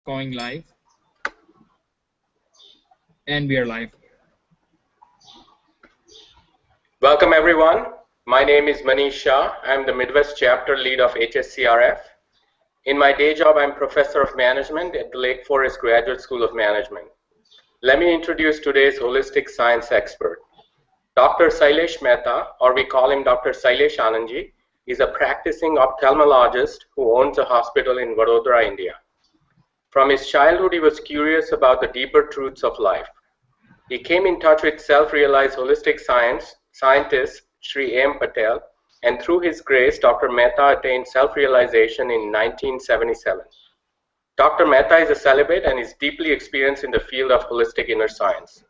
Going live, and we are live. Welcome everyone. My name is Manish Shah. I'm the Midwest chapter lead of HSCRF. In my day job, I'm professor of management at the Lake Forest Graduate School of Management. Let me introduce today's holistic science expert. Dr. Sailesh Mehta, or we call him Dr. Sailesh Anandji, is a practicing ophthalmologist who owns a hospital in Vadodara, India. From his childhood, he was curious about the deeper truths of life. He came in touch with self-realized holistic scientist Sri M. Patel, and through his grace, Dr. Mehta attained self-realization in 1977. Dr. Mehta is a celibate and is deeply experienced in the field of holistic inner science.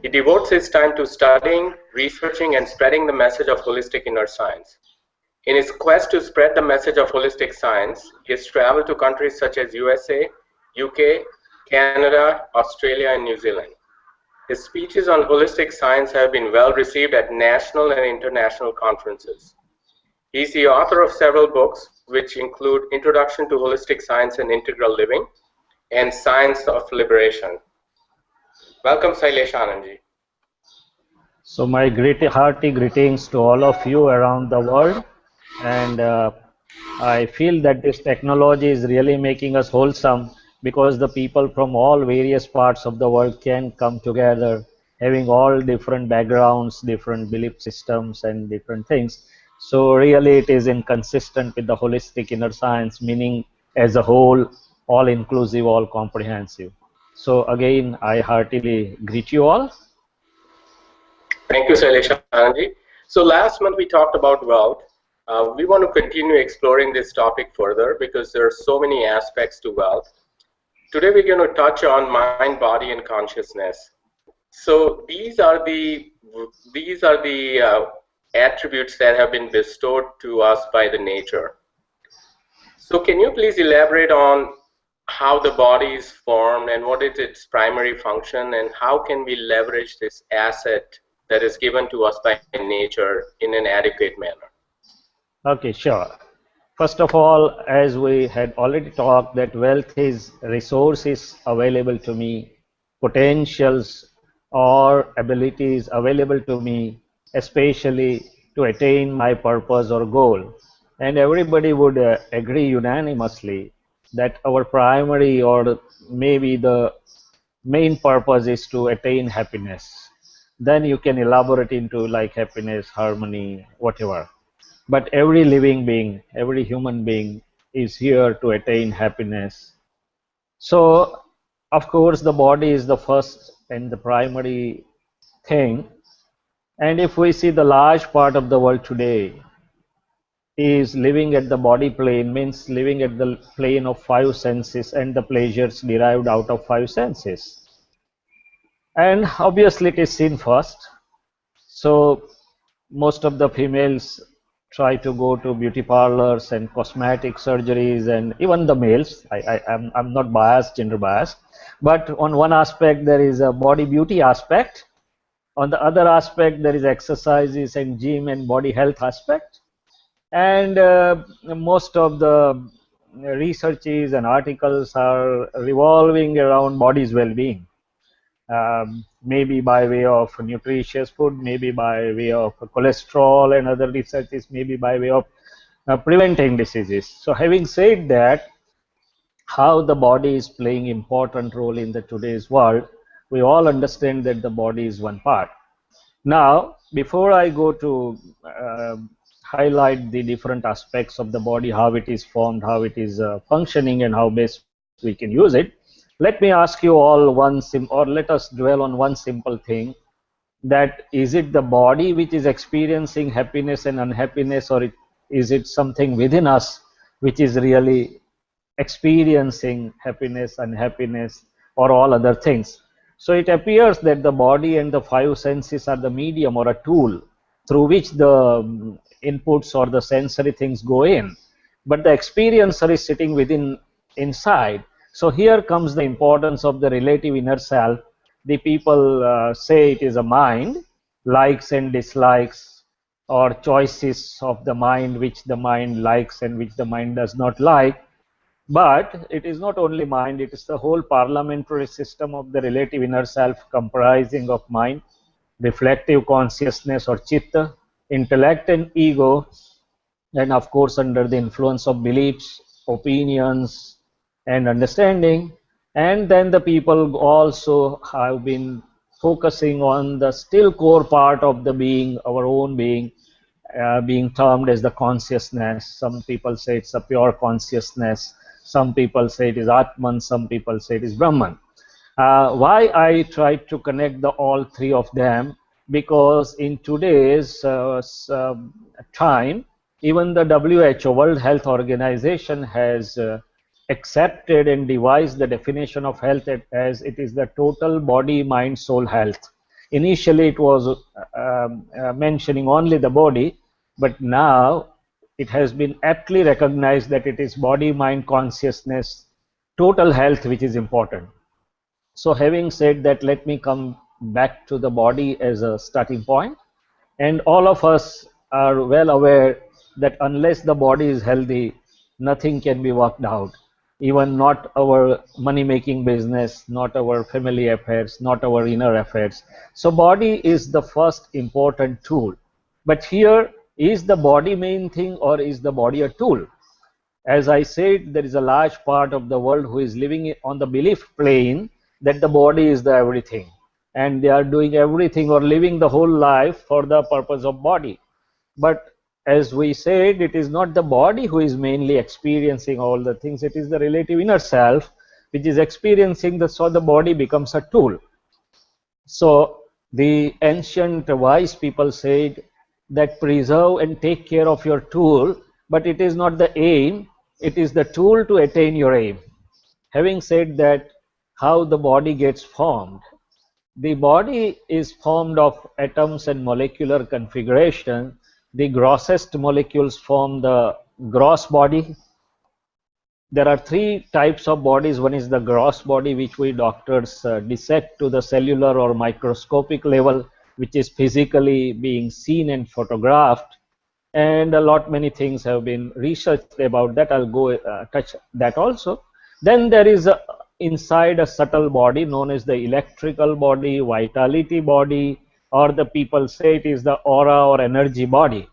He devotes his time to studying, researching, and spreading the message of holistic inner science. In his quest to spread the message of holistic science, he has traveled to countries such as USA, UK, Canada, Australia, and New Zealand. His speeches on holistic science have been well received at national and international conferences. He's the author of several books, which include Introduction to Holistic Science and Integral Living and Science of Liberation. Welcome, Sailesh Anandji. So my hearty greetings to all of you around the world, and I feel that this technology is really making us wholesome because the people from all various parts of the world can come together, having all different backgrounds, different belief systems, and different things. So really it is inconsistent with the holistic inner science, meaning as a whole, all inclusive, all comprehensive. So again, I heartily greet you all. Thank you, Sailesh Anandji. So last month we talked about wealth. We want to continue exploring this topic further because there are so many aspects to wealth. Today we're going to touch on mind, body, and consciousness. So these are the attributes that have been bestowed to us by the nature. So can you please elaborate on how the body is formed and what is its primary function, and how can we leverage this asset that is given to us by nature in an adequate manner? Okay, sure. First of all, as we had already talked, that wealth is resources available to me, potentials or abilities available to me, especially to attain my purpose or goal. And everybody would agree unanimously that our primary or maybe the main purpose is to attain happiness. Then you can elaborate into like happiness, harmony, whatever. But every living being, every human being is here to attain happiness. So, of course, the body is the first and the primary thing. And if we see the large part of the world today is living at the body plane, means living at the plane of five senses and the pleasures derived out of five senses. And obviously it is seen first. So most of the females try to go to beauty parlors and cosmetic surgeries, and even the males. I'm not biased, gender biased, but on one aspect there is a body beauty aspect. On the other aspect there is exercises and gym and body health aspect. And most of the researches and articles are revolving around body's well-being. Maybe by way of nutritious food, maybe by way of cholesterol and other researches, maybe by way of preventing diseases. So having said that, how the body is playing important role in the today's world, we all understand that the body is one part. Now, before I go to highlight the different aspects of the body, how it is formed, how it is functioning, and how best we can use it, let me ask you all let us dwell on one simple thing, that is it the body which is experiencing happiness and unhappiness, or is it something within us which is really experiencing happiness, unhappiness, or all other things? So it appears that the body and the five senses are the medium or a tool through which the inputs or the sensory things go in, but the experiencer is sitting inside. So here comes the importance of the relative inner self. The people say it is a mind, likes and dislikes, or choices of the mind, which the mind likes and which the mind does not like. But it is not only mind, it is the whole parliamentary system of the relative inner self comprising of mind, reflective consciousness or chitta, intellect and ego, and of course under the influence of beliefs, opinions and understanding. And then the people also have been focusing on the still core part of the being, our own being, being termed as the consciousness. Some people say it's a pure consciousness, some people say it is Atman, some people say it is Brahman. Why I try to connect the all three of them? Because in today's time, even the WHO, World Health Organization, has accepted and devised the definition of health as it is the total body, mind, soul health. Initially, it was mentioning only the body, but now it has been aptly recognized that it is body, mind, consciousness, total health, which is important. So having said that, let me come back to the body as a starting point. And all of us are well aware that unless the body is healthy, nothing can be worked out. Even not our money-making business, not our family affairs, not our inner affairs. So body is the first important tool. But here, is the body main thing or is the body a tool? As I said, there is a large part of the world who is living on the belief plane that the body is the everything. And they are doing everything or living the whole life for the purpose of body. But as we said, it is not the body who is mainly experiencing all the things. It is the relative inner self which is experiencing so the body becomes a tool. So the ancient wise people said that preserve and take care of your tool, but it is not the aim, it is the tool to attain your aim. Having said that, how the body gets formed? The body is formed of atoms and molecular configuration. The grossest molecules form the gross body. There are three types of bodies. One is the gross body, which we doctors dissect to the cellular or microscopic level, which is physically being seen and photographed. And a lot many things have been researched about that. I'll go touch that also. Then there is inside a subtle body known as the electrical body, vitality body, or the people say it is the aura or energy body.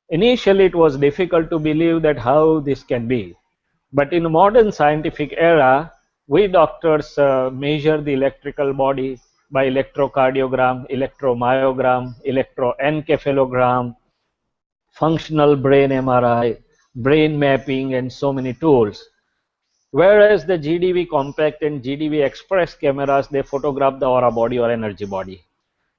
Initially, it was difficult to believe that how this can be. But in modern scientific era, we doctors measure the electrical body by electrocardiogram, electromyogram, electroencephalogram, functional brain MRI, brain mapping, and so many tools. Whereas the GDV compact and GDV express cameras, they photograph the aura body or energy body.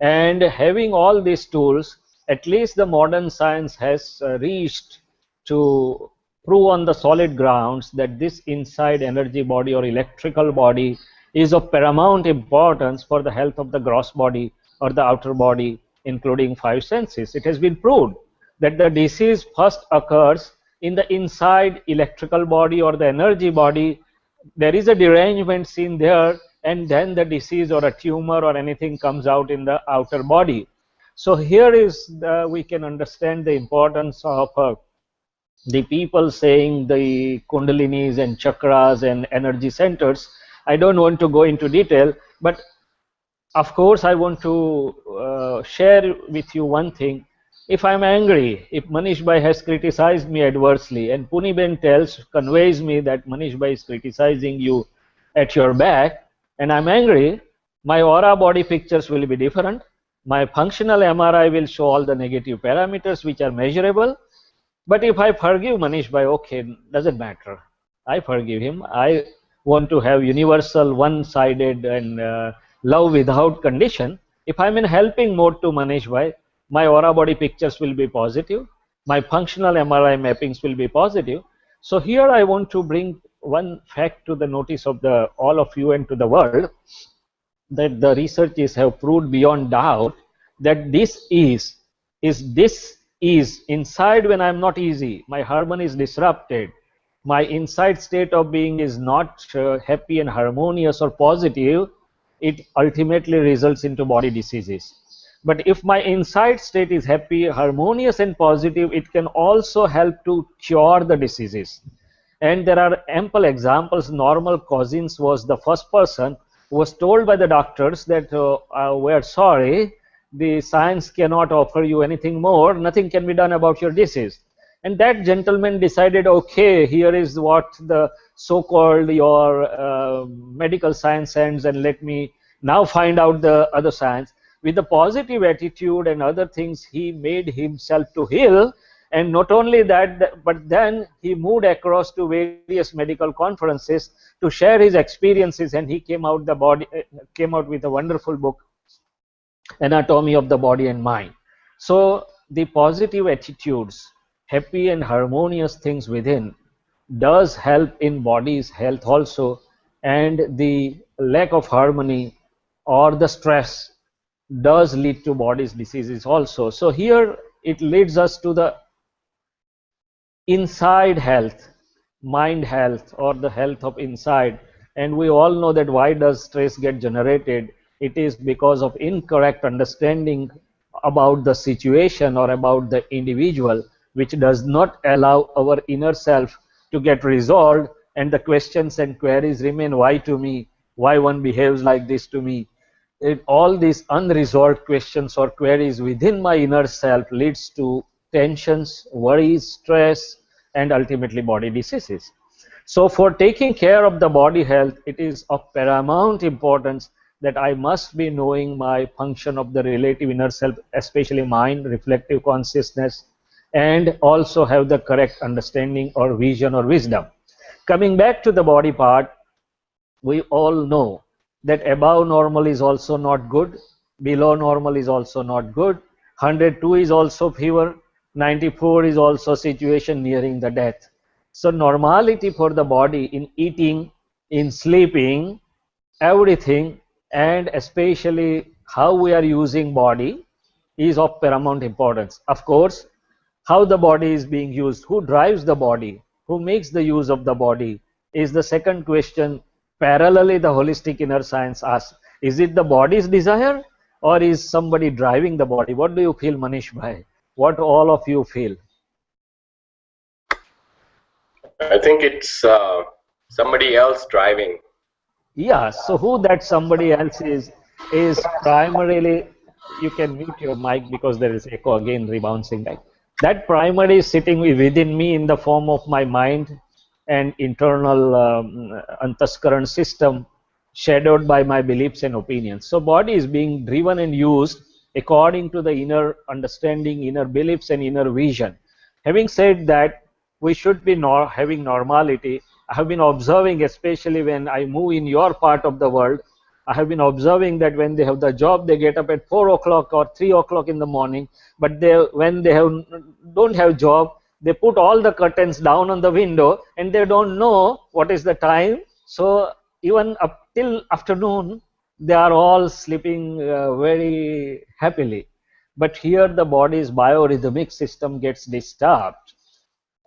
And having all these tools, at least the modern science has reached to prove on the solid grounds that this inside energy body or electrical body is of paramount importance for the health of the gross body or the outer body, including five senses. It has been proved that the disease first occurs in the inside electrical body or the energy body. There is a derangement seen there, and then the disease or a tumor or anything comes out in the outer body. So here is we can understand the importance of the people saying the kundalinis and chakras and energy centers. I don't want to go into detail, but of course I want to share with you one thing. If I'm angry, if Manish Bhai has criticized me adversely and Puniben conveys me that Manish Bhai is criticizing you at your back, and I'm angry, my aura body pictures will be different. My functional MRI will show all the negative parameters which are measurable. But if I forgive Manish Bhai, okay, doesn't matter. I forgive him. I want to have universal, one-sided and love without condition. If I'm in helping mode to Manish Bhai, my aura body pictures will be positive. My functional MRI mappings will be positive. So here I want to bring one fact to the notice of all of you and to the world, that the researchers have proved beyond doubt that this is inside. When I'm not easy, my harmony is disrupted, my inside state of being is not happy and harmonious or positive, it ultimately results into body diseases. But if my inside state is happy, harmonious and positive, it can also help to cure the diseases. And there are ample examples. Normal Cousins was the first person who was told by the doctors that we're sorry, the science cannot offer you anything more, nothing can be done about your disease. And that gentleman decided, okay, here is what the so-called your medical science ends, and let me now find out the other science. With the positive attitude and other things, he made himself to heal. And not only that, but then he moved across to various medical conferences to share his experiences, and he came out with a wonderful book, Anatomy of the Body and Mind. So the positive attitudes, happy and harmonious things within, does help in body's health also, and the lack of harmony or the stress does lead to body's diseases also. So here it leads us to the inside health, mind health, or the health of inside. And we all know that why does stress get generated? It is because of incorrect understanding about the situation or about the individual, which does not allow our inner self to get resolved, and the questions and queries remain. Why to me? Why one behaves like this to me? All these unresolved questions or queries within my inner self leads to tensions, worries, stress, and ultimately body diseases. So for taking care of the body health, it is of paramount importance that I must be knowing my function of the relative inner self, especially mind, reflective consciousness, and also have the correct understanding or vision or wisdom. Coming back to the body part, we all know that above normal is also not good, below normal is also not good, 102 is also fever, 94 is also situation nearing the death. So normality for the body in eating, in sleeping, everything, and especially how we are using body is of paramount importance. Of course, how the body is being used, who drives the body, who makes the use of the body, is the second question. Parallelly, the holistic inner science asks, is it the body's desire, or is somebody driving the body? What do you feel, Manish Bhai? What all of you feel? I think it's somebody else driving. Yeah, so who that somebody else is primarily, you can mute your mic because there is echo again rebouncing back. That primary is sitting within me in the form of my mind and internal antaskaran system, shadowed by my beliefs and opinions. So body is being driven and used according to the inner understanding, inner beliefs, and inner vision. Having said that, we should be having normality. I have been observing, especially when I move in your part of the world, I have been observing that when they have the job, they get up at 4 o'clock or 3 o'clock in the morning. But when they don't have job, they put all the curtains down on the window, and they don't know what is the time. So even up till afternoon, they are all sleeping very happily. But here the body's biorhythmic system gets disturbed.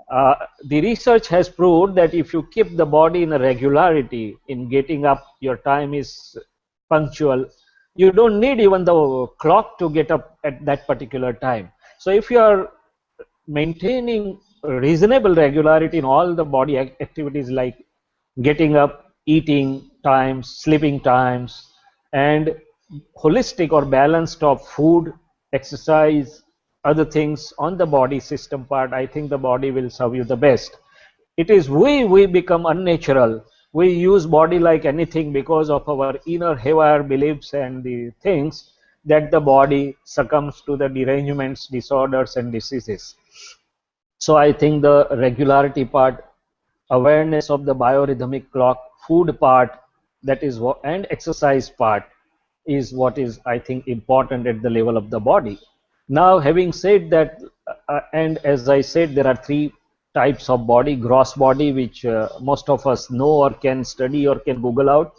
The research has proved that if you keep the body in a regularity, in getting up, your time is punctual, you don't need even the clock to get up at that particular time. So if you are maintaining reasonable regularity in all the body activities like getting up, eating times, sleeping times, and holistic or balanced of food, exercise, other things on the body system part, I think the body will serve you the best. It is we become unnatural. We use body like anything because of our inner haywire beliefs and the things that the body succumbs to the derangements, disorders, and diseases. So I think the regularity part, awareness of the biorhythmic clock, food part, that is what, and exercise part is what is, I think, important at the level of the body. Now, having said that, and as I said, there are three types of body: gross body, which most of us know or can study or can Google out;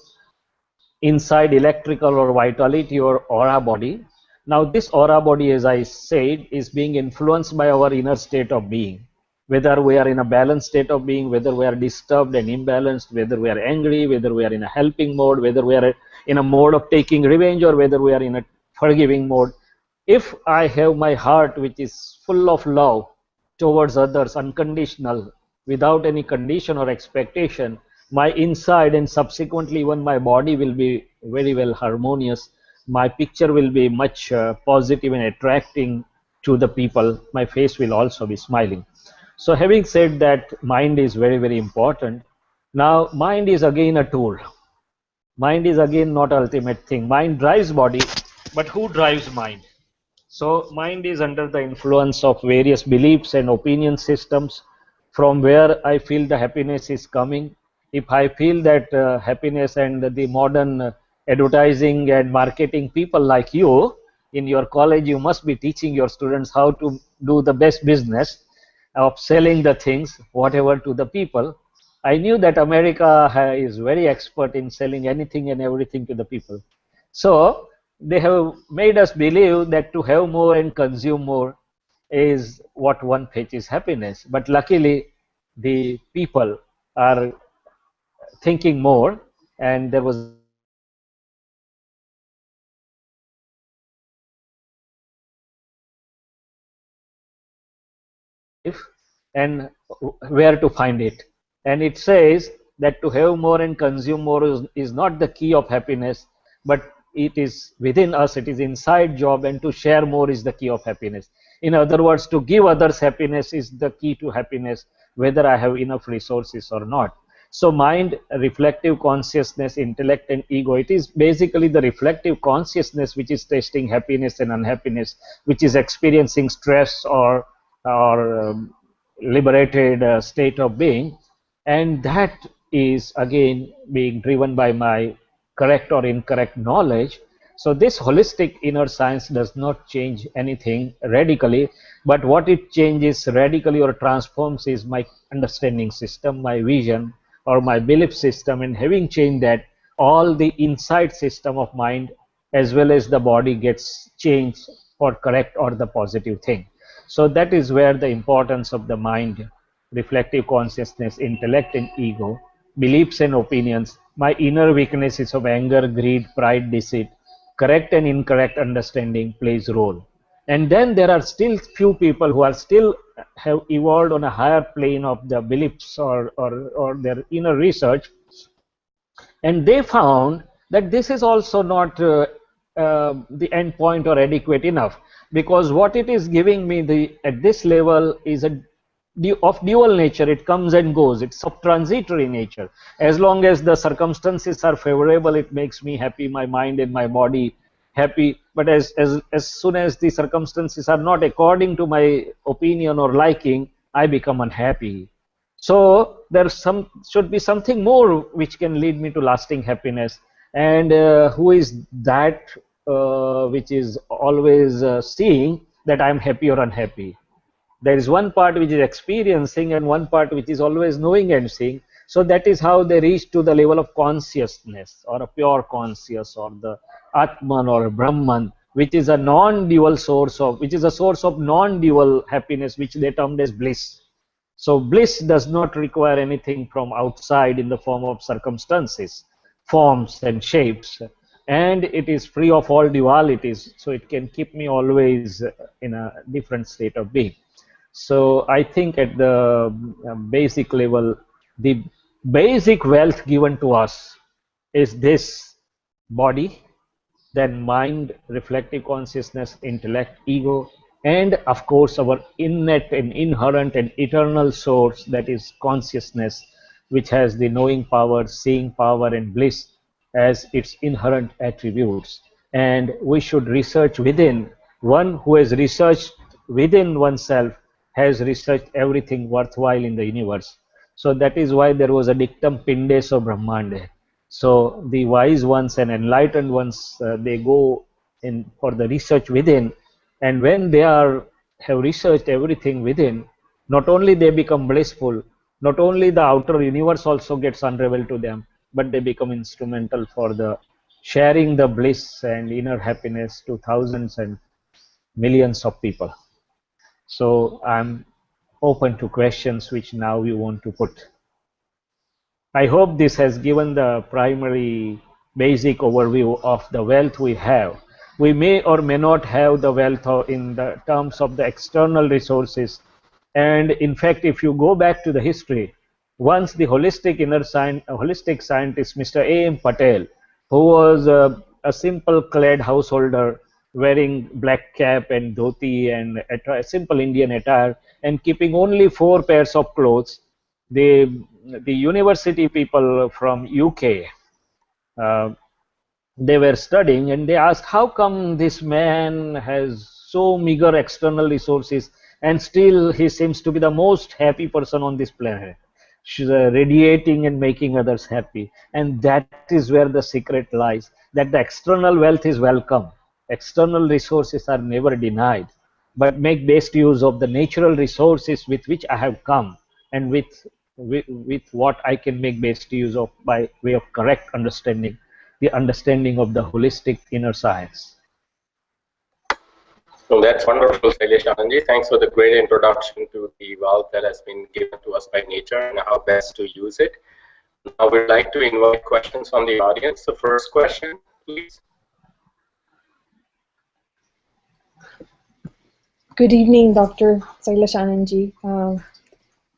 inside electrical or vitality or aura body. Now this aura body, as I said, is being influenced by our inner state of being. Whether we are in a balanced state of being, whether we are disturbed and imbalanced, whether we are angry, whether we are in a helping mode, whether we are in a mode of taking revenge, or whether we are in a forgiving mode. If I have my heart which is full of love towards others, unconditional, without any condition or expectation, my inside and subsequently even my body will be very well harmonious. My picture will be much positive and attracting to the people. My face will also be smiling. So having said that, mind is very, very important. Now, mind is again a tool. Mind is again not ultimate thing. Mind drives body, but who drives mind? So mind is under the influence of various beliefs and opinion systems from where I feel the happiness is coming. If I feel that happiness and the modern advertising and marketing people like you in your college, you must be teaching your students how to do the best business of selling the things, whatever to the people. I knew that America is very expert in selling anything and everything to the people. So they have made us believe that to have more and consume more is what one fetches happiness. But luckily, the people are thinking more, and there was a study done by life and where to find it. And it says that to have more and consume more is not the key of happiness, but it is within us, it is inside job, and to share more is the key of happiness. In other words, to give others happiness is the key to happiness, whether I have enough resources or not. So mind, reflective consciousness, intellect and ego, it is basically the reflective consciousness which is tasting happiness and unhappiness, which is experiencing stress or liberated state of being, and that is again being driven by my correct or incorrect knowledge. So this holistic inner science does not change anything radically, but what it changes radically or transforms is my understanding system, my vision or my belief system. And having changed that, all the inside system of mind as well as the body gets changed for correct or the positive thing. So that is where the importance of the mind, reflective consciousness, intellect and ego, beliefs and opinions, my inner weaknesses of anger, greed, pride, deceit, correct and incorrect understanding plays role. And then there are still few people who are still have evolved on a higher plane of the beliefs or their inner research, and they found that this is also not the end point or adequate enough, because what it is giving me the at this level is of dual nature. It comes and goes, it's of transitory nature. As long as the circumstances are favorable, it makes me happy, my mind and my body happy. But as soon as the circumstances are not according to my opinion or liking, I become unhappy. So there should be something more which can lead me to lasting happiness. And who is that which is always seeing that I'm happy or unhappy? There is one part which is experiencing and one part which is always knowing and seeing. So that is how they reach to the level of consciousness or a pure conscious or the Atman or Brahman, which is a non-dual source of, which is a source of non-dual happiness, which they termed as bliss. So bliss does not require anything from outside in the form of circumstances, forms and shapes, and it is free of all dualities. So it can keep me always in a different state of being. So I think at the basic level, the basic wealth given to us is this body, then mind, reflective consciousness, intellect, ego, and of course our innate and inherent and eternal source, that is consciousness, which has the knowing power, seeing power, and bliss as its inherent attributes. And we should research within. One who has researched within oneself has researched everything worthwhile in the universe. So that is why there was a dictum, Pindeso Brahmande. So the wise ones and enlightened ones, they go in for the research within, and when they are have researched everything within, not only they become blissful, not only the outer universe also gets unraveled to them, but they become instrumental for the sharing the bliss and inner happiness to thousands and millions of people. So I'm open to questions which now you want to put. I hope this has given the primary basic overview of the wealth we have. We may or may not have the wealth in the terms of the external resources And in fact, if you go back to the history, once the holistic scientist, Mr. A.M. Patel, who was a simple clad householder wearing black cap and dhoti and a simple Indian attire and keeping only 4 pairs of clothes, the, the university people from UK, uh, they were studying and they asked, how come this man has so meager external resources and still he seems to be the most happy person on this planet? She's radiating and making others happy. And that is where the secret lies, that the external wealth is welcome. External resources are never denied, but make best use of the natural resources with which I have come, and with what I can make best use of by way of correct understanding, the understanding of the holistic inner science. So that's wonderful, Shailesh Anandji. Thanks for the great introduction to the wealth that has been given to us by nature and how best to use it. Now we'd like to invite questions from the audience. The first question, please. Good evening, Dr. Shailesh Anandji.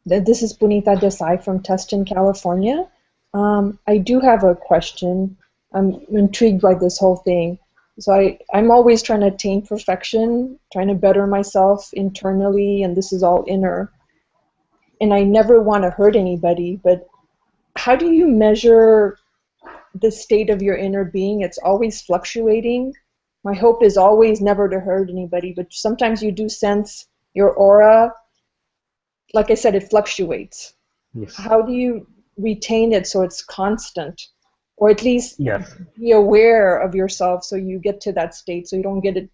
This is Punita Desai from Tustin, California. I do have a question. I'm intrigued by this whole thing. So I'm always trying to attain perfection, trying to better myself internally, and this is all inner. And I never want to hurt anybody, but how do you measure the state of your inner being? It's always fluctuating. My hope is always never to hurt anybody, but sometimes you do sense your aura, like I said, it fluctuates. Yes. How do you retain it so it's constant? Or at least Yes. be aware of yourself so you get to that state, so you don't get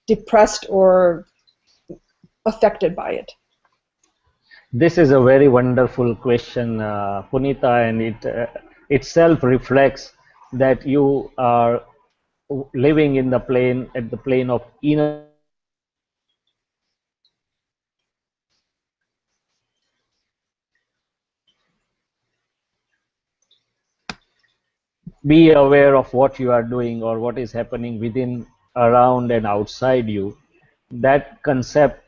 depressed or affected by it. This is a very wonderful question, Punita, and it itself reflects that you are living in the plane, at the plane of inner. Be aware of what you are doing or what is happening within, around, and outside you. That concept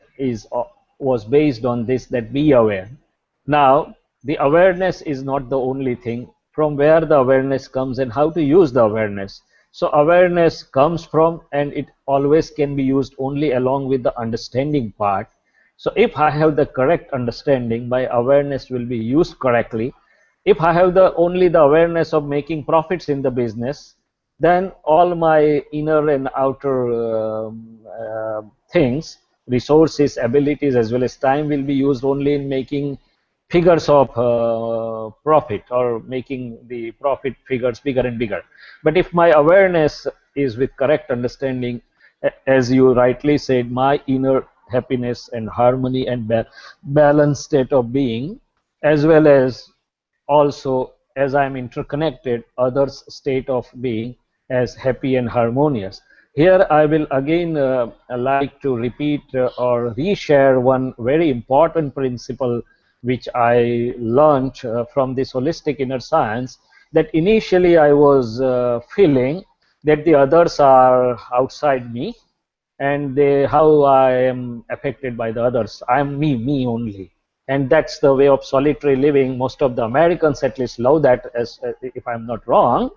was based on this, that be aware. Now, the awareness is not the only thing. From where the awareness comes and how to use the awareness. So awareness comes from, and it always can be used only along with the understanding part. So if I have the correct understanding, my awareness will be used correctly. If I have only the awareness of making profits in the business, then all my inner and outer things, resources, abilities, as well as time will be used only in making figures of profit, or making the profit figures bigger and bigger. But if my awareness is with correct understanding, as you rightly said, my inner happiness and harmony and balanced state of being, as well as also as I am interconnected, others' state of being as happy and harmonious. Here I will again like to repeat or reshare one very important principle which I learned from this holistic inner science, that initially I was feeling that the others are outside me, and how I am affected by the others. I am me only. And that's the way of solitary living. Most of the Americans at least love that, as if I'm not wrong.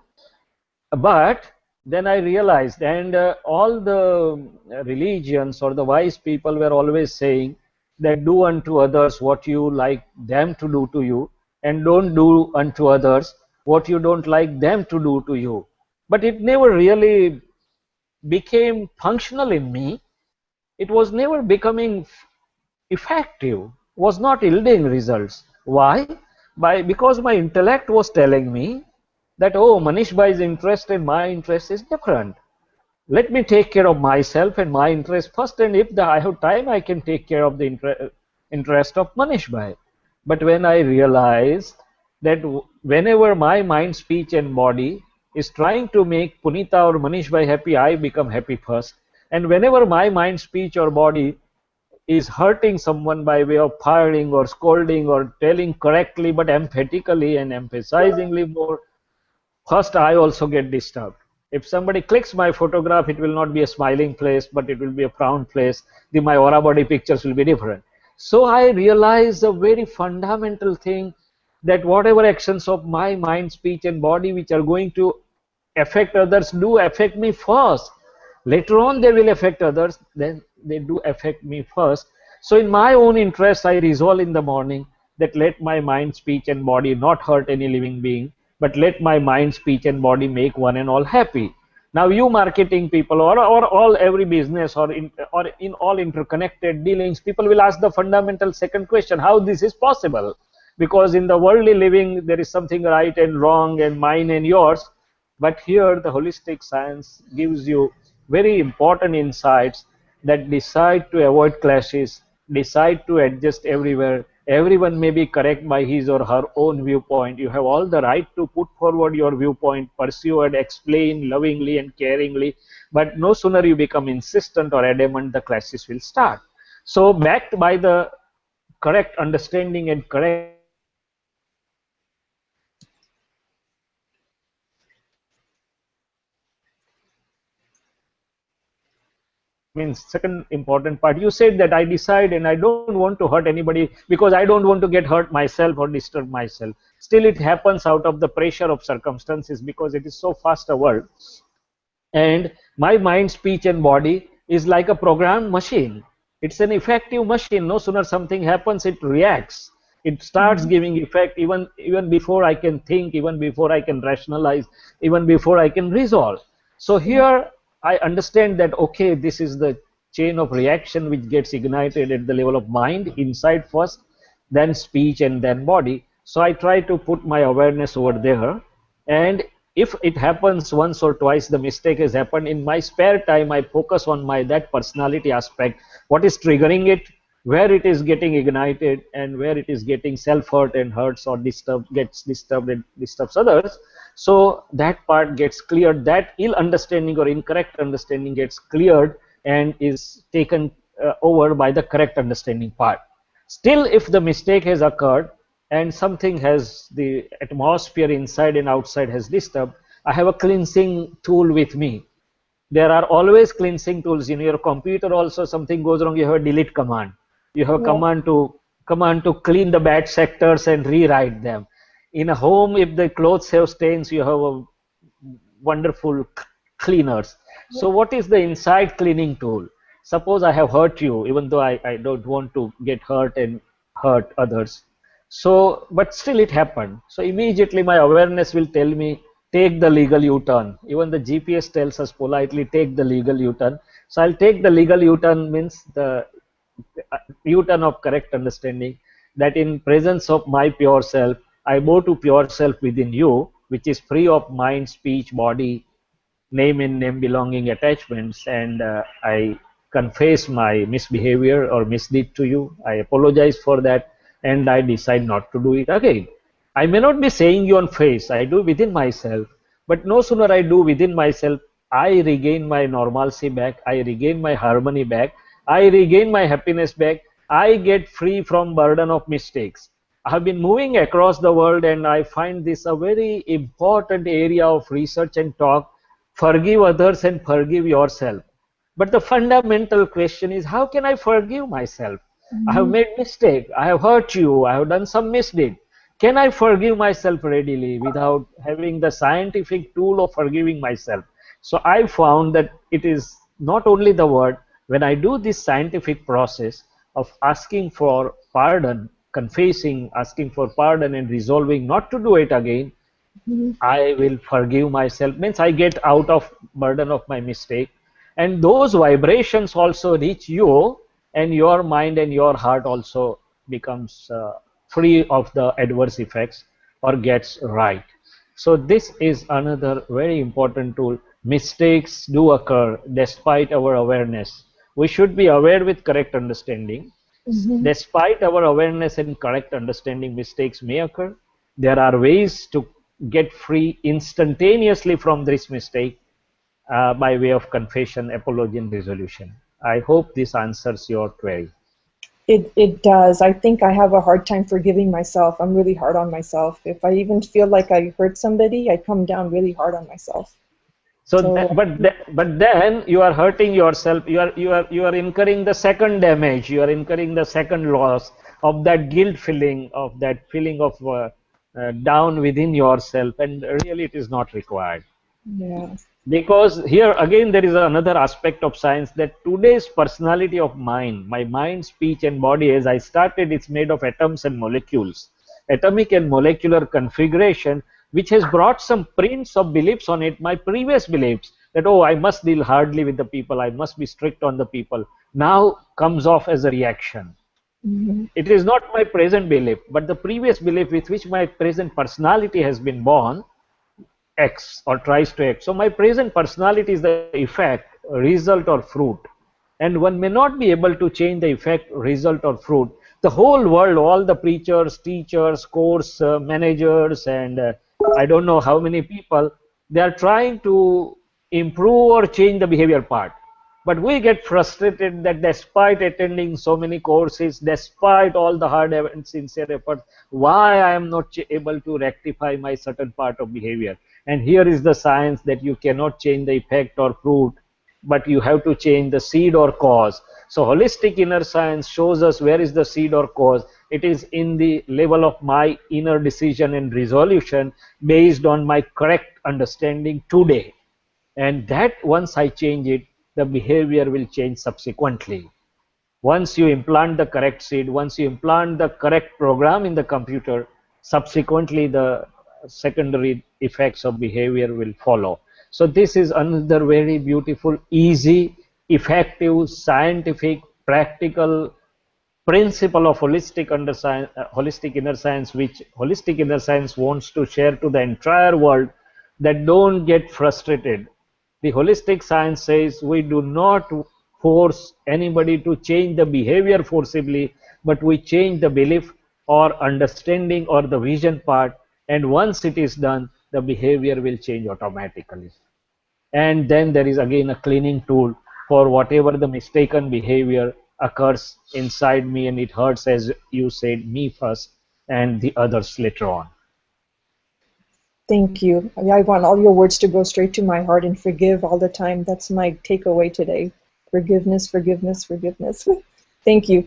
But then I realized, and all the religions or the wise people were always saying that do unto others what you like them to do to you, and don't do unto others what you don't like them to do to you. But it never really became functional in me. It was never becoming effective, was not yielding results. Why? Because my intellect was telling me that, oh, Manish Bhai's interest and my interest is different. Let me take care of myself and my interest first, and if I have time, I can take care of the interest of Manish Bhai. But when I realized that whenever my mind, speech, and body is trying to make Punita or Manish Bhai happy, I become happy first. And whenever my mind, speech, or body is hurting someone by way of firing or scolding or telling correctly but emphatically and emphasizingly more, first I also get disturbed. If somebody clicks my photograph, it will not be a smiling face, but it will be a frown face. My aura body pictures will be different. So I realized a very fundamental thing, that whatever actions of my mind, speech, and body which are going to affect others do affect me first. Later on, they will affect others, then they do affect me first. So, in my own interest, I resolve in the morning that let my mind, speech, and body not hurt any living being, but let my mind, speech, and body make one and all happy. Now, you marketing people, or all every business, or in all interconnected dealings, people will ask the fundamental second question: how this is possible? Because in the worldly living, there is something right and wrong, and mine and yours. But here, the holistic science gives you very important insights that decide to avoid clashes, decide to adjust everywhere. Everyone may be correct by his or her own viewpoint. You have all the right to put forward your viewpoint, pursue and explain lovingly and caringly. But no sooner you become insistent or adamant, the clashes will start. So, backed by the correct understanding and correct means second important part, you said that I decide and I don't want to hurt anybody because I don't want to get hurt myself or disturb myself. Still it happens out of the pressure of circumstances, because it is so fast a world, and my mind, speech, and body is like a programmed machine. It's an effective machine. No sooner something happens, it reacts. It starts Mhm. giving effect even before I can think, even before I can rationalize, even before I can resolve. So Yeah. here I understand that, okay, this is the chain of reaction which gets ignited at the level of mind inside first, then speech, and then body. So I try to put my awareness over there, and if it happens once or twice, the mistake has happened, in my spare time I focus on my that personality aspect, what is triggering it, where it is getting ignited, and where it is getting self-hurt and hurts or disturbed, gets disturbed and disturbs others. So that part gets cleared, that ill understanding or incorrect understanding gets cleared and is taken over by the correct understanding part. Still, if the mistake has occurred and something has, the atmosphere inside and outside has disturbed, I have a cleansing tool with me. There are always cleansing tools in your computer. Also, something goes wrong, you have a delete command. You have a Yeah. command to clean the bad sectors and rewrite them. In a home, if the clothes have stains, you have a wonderful cleaners. So what is the inside cleaning tool? Suppose I have hurt you, even though I don't want to get hurt and hurt others. So, but still it happened. So immediately my awareness will tell me, take the legal U-turn. Even the GPS tells us politely, take the legal U-turn. So I'll take the legal U-turn, means the U-turn of correct understanding, that in presence of my pure self, I bow to pure self within you, which is free of mind, speech, body, name and name belonging attachments, and I confess my misbehavior or misdeed to you. I apologize for that, and I decide not to do it again. I may not be saying you on face, I do within myself, but no sooner I do within myself, I regain my normalcy back, I regain my harmony back, I regain my happiness back, I get free from burden of mistakes. I have been moving across the world, and I find this a very important area of research and talk. Forgive others and forgive yourself. But the fundamental question is, how can I forgive myself? I have Mhm. made mistake. I have hurt you. I have done some misdeed. Can I forgive myself readily without having the scientific tool of forgiving myself? So I found that it is not only the word. When I do this scientific process of asking for pardon, confessing, asking for pardon, and resolving not to do it again, Mhm. I will forgive myself, means I get out of burden of my mistake, and those vibrations also reach you, and your mind and your heart also becomes free of the adverse effects or gets right. So this is another very important tool. Mistakes do occur despite our awareness. We should be aware with correct understanding. Mhm. Despite our awareness and correct understanding, mistakes may occur. There are ways to get free instantaneously from this mistake by way of confession, apology, and resolution. I hope this answers your query. It does. I think I have a hard time forgiving myself. I'm really hard on myself. If I even feel like I hurt somebody, I come down really hard on myself. So But then you are hurting yourself. You are incurring the second damage. You are incurring the second loss of that guilt feeling, of that feeling of down within yourself, and really it is not required. yeah. Because here again there is another aspect of science, that today's personality of mind, my mind, speech, and body, as I started, it's made of atoms and molecules, atomic and molecular configuration, which has brought some prints of beliefs on it. My previous beliefs that, oh, I must deal hardly with the people, I must be strict on the people, now comes off as a reaction. Hmm. It is not my present belief, but the previous belief with which my present personality has been born acts or tries to act. So my present personality is the effect, result, or fruit. And one may not be able to change the effect, result, or fruit. The whole world, all the preachers, teachers, course managers, and I don't know how many people, they are trying to improve or change the behavior part. But we get frustrated that despite attending so many courses, despite all the hard and sincere efforts, why I am not able to rectify my certain part of behavior. And here is the science that you cannot change the effect or fruit, but you have to change the seed or cause. So holistic inner science shows us where is the seed or cause. It is in the level of my inner decision and resolution based on my correct understanding today. And that once I change it, the behavior will change subsequently. Once you implant the correct seed, once you implant the correct program in the computer, subsequently the secondary effects of behavior will follow. So this is another very beautiful, easy, effective, scientific, practical principle of holistic inner science, which holistic inner science wants to share to the entire world, that don't get frustrated. The holistic science says we do not force anybody to change the behavior forcibly, but we change the belief or understanding or the vision part, and once it is done, the behavior will change automatically. And then there is again a cleaning tool for whatever the mistaken behavior occurs inside me, and it hurts, as you said, me first and the others later on. Thank you. I want all your words to go straight to my heart and forgive all the time. That's my takeaway today. Forgiveness, forgiveness, forgiveness. Thank you.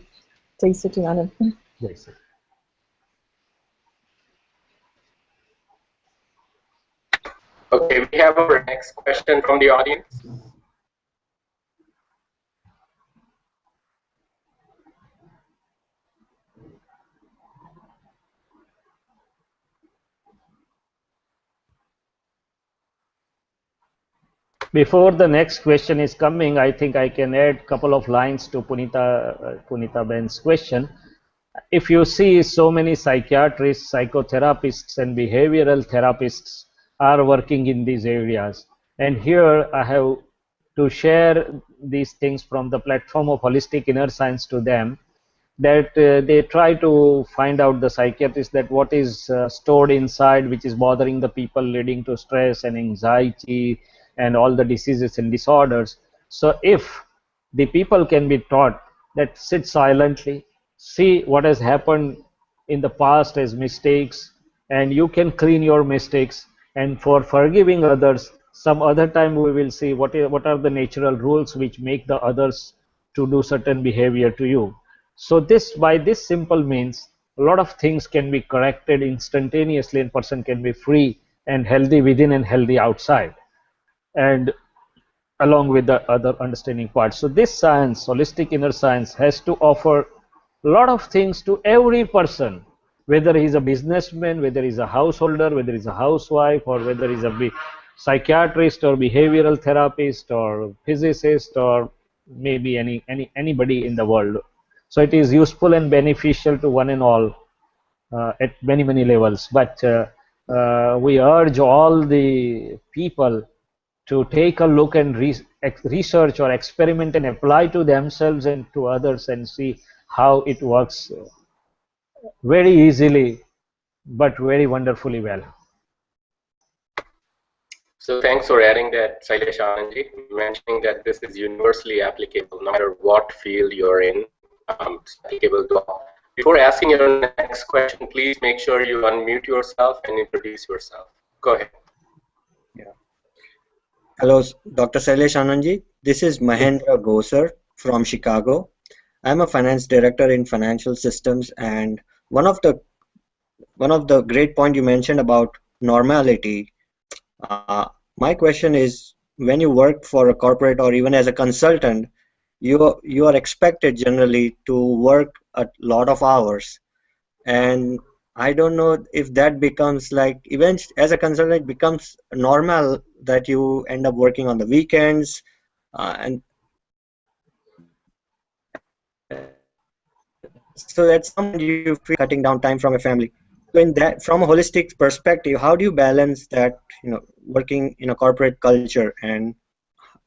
Jai Satyanand. Yes. Okay, we have our next question from the audience. Before the next question is coming, I think I can add a couple of lines to Punita Ben's question. If you see, so many psychiatrists, psychotherapists, and behavioral therapists are working in these areas. And here I have to share these things from the platform of holistic inner science to them, that they try to find out, the psychiatrist, that what is stored inside which is bothering the people, leading to stress and anxiety and all the diseases and disorders. So if the people can be taught that sit silently, see what has happened in the past as mistakes, and you can clean your mistakes, and for forgiving others, some other time we will see what are the natural rules which make the others to do certain behavior to you. So this, by this simple means, a lot of things can be corrected instantaneously, and person can be free and healthy within and healthy outside, and along with the other understanding parts. So this science, holistic inner science, has to offer a lot of things to every person, whether he's a businessman, whether he's a householder, whether he's a housewife, or whether he's a psychiatrist or behavioral therapist or physicist, or maybe anybody in the world. So it is useful and beneficial to one and all at many levels. But we urge all the people to take a look and research or experiment and apply to themselves and to others, and see how it works very easily but very wonderfully well. So thanks for adding that, Sailesh Anandji, mentioning that this is universally applicable no matter what field you're in. It's applicable to all. Before asking your next question, please make sure you unmute yourself and introduce yourself. Go ahead. Yeah. Hello, Dr. Sailesh Anandji. This is Mahendra Gosar from Chicago. I'm a finance director in financial systems, and one of the one of the great point you mentioned about normality. My question is, when you work for a corporate or even as a consultant, you are expected generally to work a lot of hours, and I don't know if that becomes like eventually as a consultant it becomes normal that you end up working on the weekends, and so at some point you feel like cutting down time from your family. So in that, from a holistic perspective, how do you balance that, working in a corporate culture, and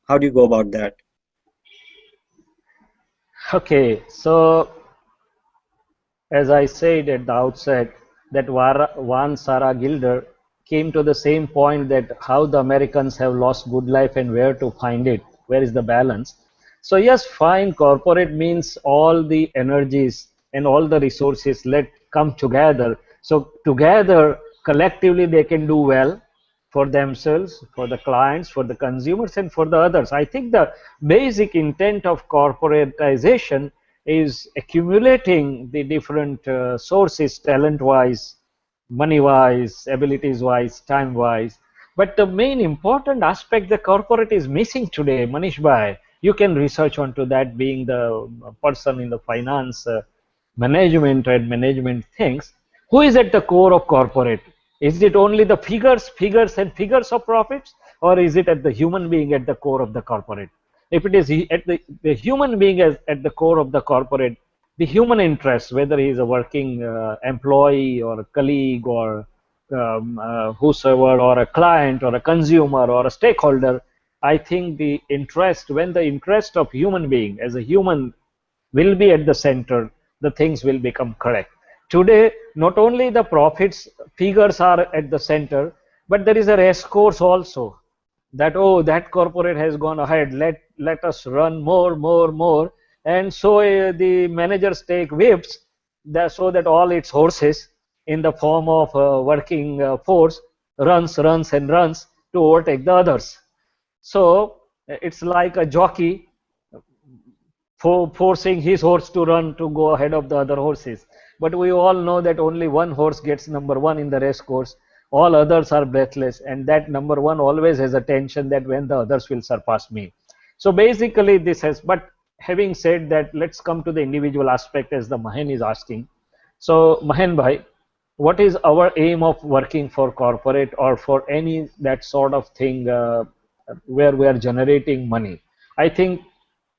how do you go about that? Okay, so as I said at the outset, that Juan Sarah Gilder came to the same point that how the Americans have lost good life and where to find it, where is the balance. So yes, fine, corporate means all the energies and all the resources let come together. So together, collectively, they can do well for themselves, for the clients, for the consumers, and for the others. I think the basic intent of corporatization is accumulating the different sources, talent wise, money wise, abilities wise, time wise. But the main important aspect the corporate is missing today, Manish Bhai, you can research onto that, being the person in the finance management and management things. Who is at the core of corporate? Is it only the figures and figures of profits, or is it at the human being at the core of the corporate? If it is at the human being as at the core of the corporate, the human interest, whether he is a working employee or a colleague or whosoever, or a client or a consumer or a stakeholder, I think the interest, when the interest of human being as a human will be at the center, the things will become correct. Today, not only the profits figures are at the center, but there is a race course also, that oh, that corporate has gone ahead, let us run more, and so the managers take whips that, so that all its horses in the form of working force runs to overtake the others. So it's like a jockey forcing his horse to run to go ahead of the other horses. But we all know that only one horse gets number one in the race course. All others are breathless, and that number one always has a tension that when the others will surpass me. So basically, this has. But having said that, let's come to the individual aspect as the Mahen is asking. So Mahen bhai, what is our aim of working for corporate or for any that sort of thing where we are generating money? I think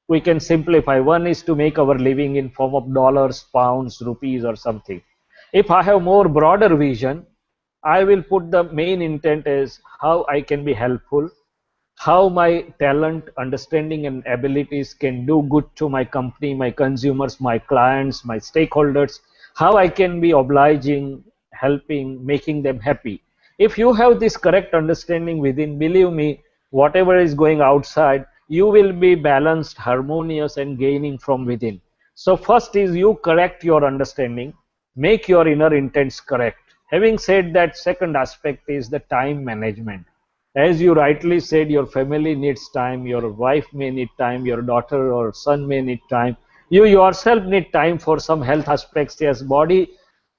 we can simplify. One is to make our living in form of dollars, pounds, rupees, or something. If I have more broader vision, I will put the main intent is how I can be helpful, how my talent, understanding, and abilities can do good to my company, my consumers, my clients, my stakeholders, how I can be obliging, helping, making them happy. If you have this correct understanding within, believe me, whatever is going outside, you will be balanced, harmonious, and gaining from within. So, first is you correct your understanding, make your inner intents correct. Having said that, second aspect is the time management. As you rightly said, your family needs time, your wife may need time, your daughter or son may need time, you yourself need time for some health aspects. Yes, body,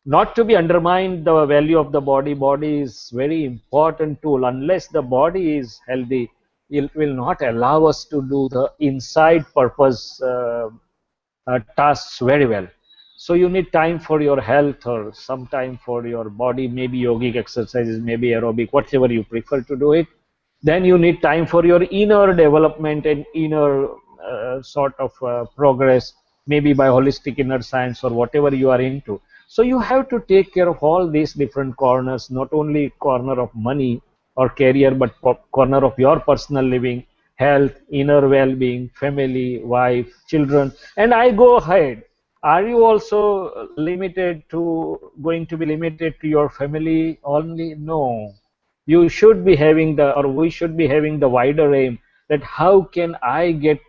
not to be undermined the value of the body is very important tool. Unless the body is healthy, it will not allow us to do the inside purpose tasks very well. So you need time for your health or some time for your body, maybe yogic exercises, maybe aerobic, whatever you prefer to do it. Then you need time for your inner development and inner sort of progress, maybe by holistic inner science or whatever you are into. So you have to take care of all these different corners, not only corner of money or career, but corner of your personal living, health, inner well-being, family, wife, children. And I go ahead. Are you also limited to going to be limited to your family only? No. You should be having the, or we should be having the wider aim that how can I get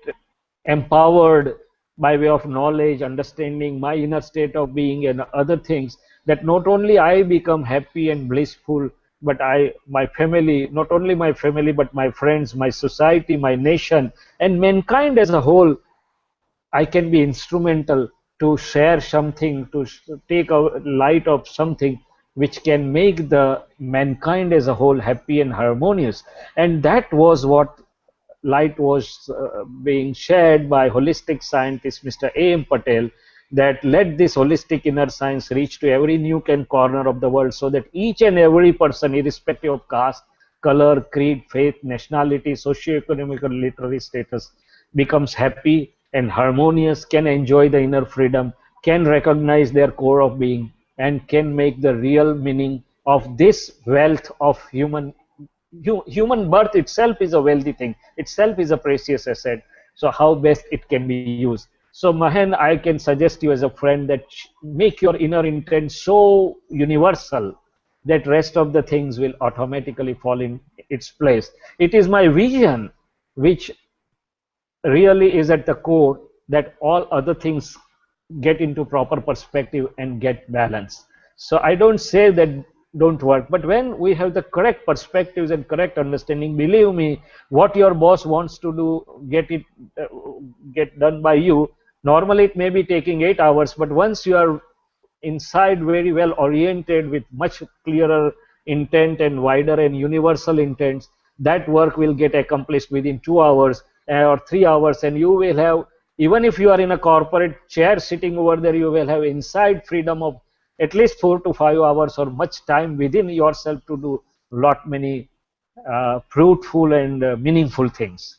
empowered by way of knowledge, understanding my inner state of being and other things, that not only I become happy and blissful, but my family, not only my family, but my friends, my society, my nation, and mankind as a whole, I can be instrumental to share something, to take a light of something which can make the mankind as a whole happy and harmonious. And that was what light was being shared by holistic scientist Mr. A.M. Patel, that let this holistic inner science reach to every nook and corner of the world so that each and every person, irrespective of caste, color, creed, faith, nationality, socio-economic or literary status, becomes happy and harmonious, can enjoy the inner freedom, can recognize their core of being, and can make the real meaning of this wealth of human birth itself is a wealthy thing, itself is a precious asset. So how best it can be used. So Mahen, I can suggest you as a friend that make your inner intent so universal that rest of the things will automatically fall in its place. It is my vision which really is at the core that all other things get into proper perspective and get balance. So I don't say that don't work, but when we have the correct perspectives and correct understanding, believe me, what your boss wants to do, uh, get done by you. Normally it may be taking 8 hours, but once you are inside very well oriented with much clearer intent and wider and universal intents, that work will get accomplished within 2 hours or 3 hours, and you will have, even if you are in a corporate chair sitting over there, you will have inside freedom of at least 4 to 5 hours or much time within yourself to do lot many fruitful and meaningful things.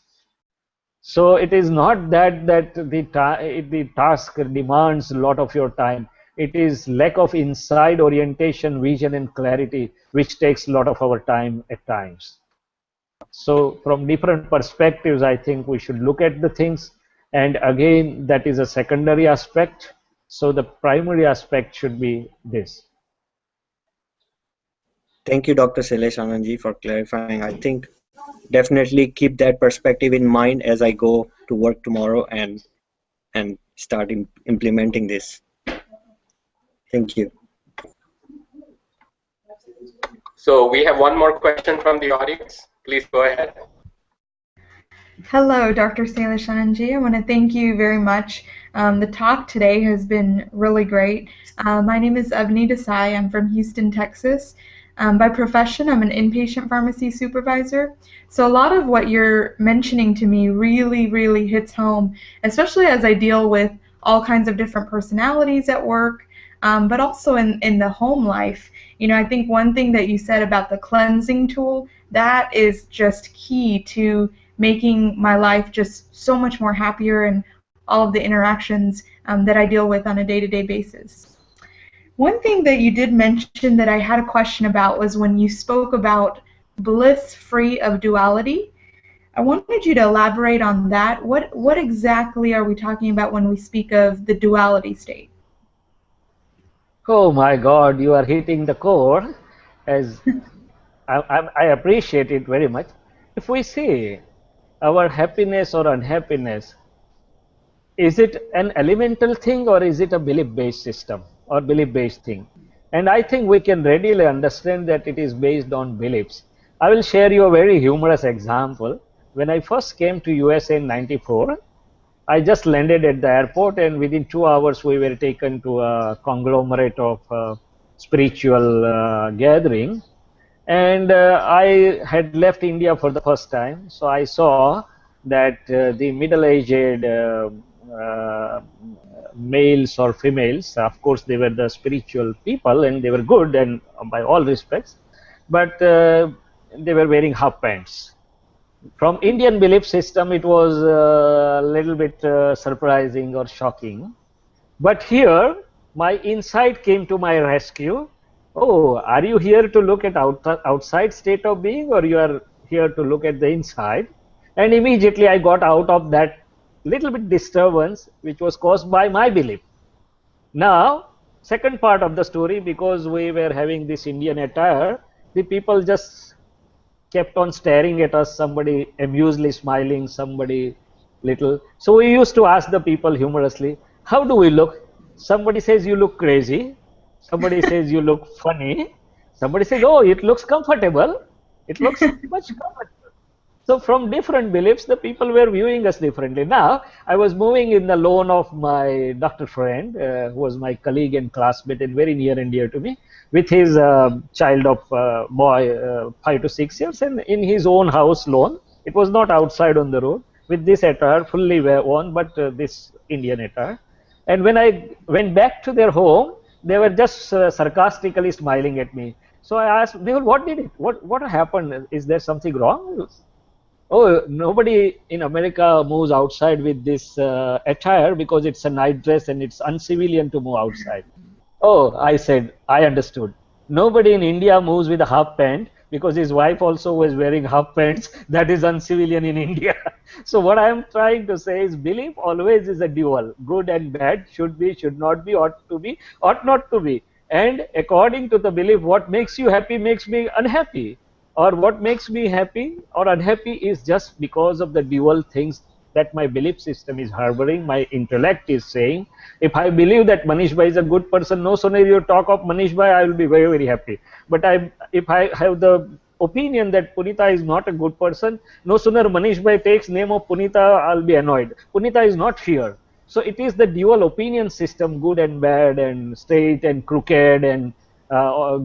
So it is not that the task demands a lot of your time. It is lack of inside orientation, vision, and clarity, which takes a lot of our time at times. So from different perspectives, I think we should look at the things. And again, that is a secondary aspect. So the primary aspect should be this. Thank you, Dr. Sailesh Anandji, for clarifying. I think definitely keep that perspective in mind as I go to work tomorrow and start implementing this. Thank you. So we have one more question from the audience. Please go ahead. Hello, Dr. Sailesh Anandji. I want to thank you very much. The talk today has been really great. My name is Avni Desai. I'm from Houston, Texas. By profession, I'm an inpatient pharmacy supervisor. So a lot of what you're mentioning to me really, really hits home, especially as I deal with all kinds of different personalities at work, but also in the home life. You know, I think one thing that you said about the cleansing tool, that is just key to making my life just so much more happier and all of the interactions that I deal with on a day-to-day basis. One thing that you did mention that I had a question about was when you spoke about bliss free of duality. I wanted you to elaborate on that. What exactly are we talking about when we speak of the duality state? Oh my God, you are hitting the core, as I appreciate it very much. If we see our happiness or unhappiness, is it an elemental thing or is it a belief-based system or belief-based thing? And I think we can readily understand that it is based on beliefs. I will share you a very humorous example. When I first came to USA in '94, I just landed at the airport, and within 2 hours we were taken to a conglomerate of spiritual gathering. And I had left India for the first time, so I saw that the middle-aged uh, males or females, of course, they were the spiritual people and they were good and by all respects, but they were wearing half pants. From Indian belief system, it was a little bit surprising or shocking. But here, my insight came to my rescue. Oh, are you here to look at outside state of being, or you are here to look at the inside? And immediately I got out of that little bit disturbance, which was caused by my belief. Now, second part of the story, because we were having this Indian attire, the people just kept on staring at us, somebody amusedly smiling, somebody little. So we used to ask the people humorously, how do we look? Somebody says you look crazy. Somebody says you look funny. Somebody says, oh, it looks comfortable. It looks much comfortable. So from different beliefs, the people were viewing us differently. Now, I was moving in the lawn of my doctor friend, who was my colleague and classmate and very near and dear to me, with his child of boy, 5 to 6 years, and in his own house lawn. It was not outside on the road, with this attire, fully worn, but this Indian attire. And when I went back to their home, they were just sarcastically smiling at me. So I asked, Mehul, what did it? What happened? Is there something wrong? Oh, nobody in America moves outside with this attire because it's a night dress and it's uncivilian to move outside. Oh, I said, I understood. Nobody in India moves with a half pant because his wife also was wearing half pants. That is uncivilian in India. So what I am trying to say is belief always is a dual. Good and bad, should be, should not be, ought not to be. And according to the belief, what makes you happy makes me unhappy, or what makes me happy or unhappy is just because of the dual things that my belief system is harboring, my intellect is saying. If I believe that Manish Bhai is a good person, no sooner you talk of Manish Bhai, I will be very, very happy. But if I have the opinion that Punita is not a good person, no sooner Manish Bhai takes name of Punita, I'll be annoyed. Punita is not here. So it is the dual opinion system, good and bad, and straight and crooked, and